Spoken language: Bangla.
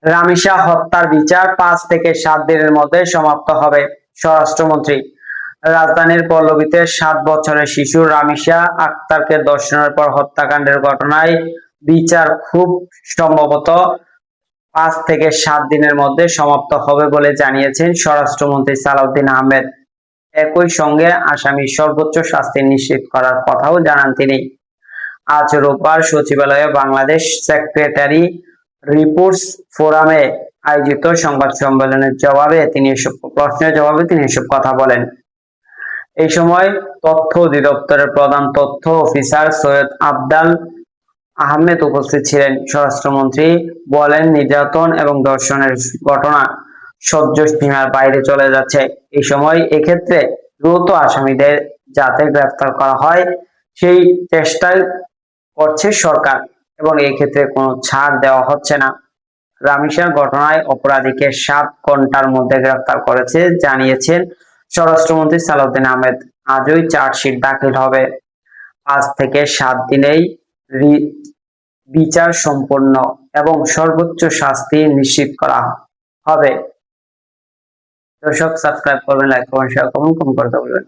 রামিসা হত্যার বিচার 5 থেকে 7 দিনের মধ্যে সমাপ্ত হবে। স্বরাষ্ট্রমন্ত্রী। রাজধানীর পল্লবীতে 7 বছরের শিশু রামিসা আক্তারকে ধর্ষণের পর হত্যাকাণ্ডের ঘটনায় বিচার খুব সম্ভবত 5 থেকে 7 দিনের মধ্যে সমাপ্ত হবে বলে জানিয়েছেন স্বরাষ্ট্রমন্ত্রী সালাউদ্দিন আহমেদ। একই সঙ্গে আসামির সর্বোচ্চ শাস্তি নিশ্চিত করার কথাও জানান তিনি। আজ রোববার সচিবালয়ে বাংলাদেশ সেক্রেটারি রিপোর্টস ফোরামে আয়োজিত সংবাদ সম্মেলনের প্রশ্নের জবাবে তিনি এসব কথা বলেন। এই সময় তথ্য অধিদপ্তরের প্রধান তথ্য অফিসার সৈয়দ আফদাল আহমেদ উপস্থিত ছিলেন। স্বরাষ্ট্রমন্ত্রী বলেন, নির্যাতন এবং ধর্ষণের ঘটনা সহ্য সীমার বাইরে চলে যাচ্ছে। এই সময় এক্ষেত্রে দ্রুত আসামিদের যাতে গ্রেফতার করা হয় সেই চেষ্টাই করছে সরকার এবং এই ক্ষেত্রে কোনো ছাড় দেওয়া হচ্ছে না। রামিসার ঘটনায় অপরাধীকে 7 ঘন্টার মধ্যে গ্রেফতার করেছে জানিয়েছেন স্বরাষ্ট্রমন্ত্রী সালাউদ্দিন আহমেদ। আজই চার্জশিট দাখিল হবে। 5 থেকে 7 দিনেই বিচার সম্পন্ন এবং সর্বোচ্চ শাস্তি নিশ্চিত করা হবে। দর্শক, সাবস্ক্রাইব করবেন, লাইক করবেন, শেয়ার করবেন, কমেন্ট করতে বলবেন।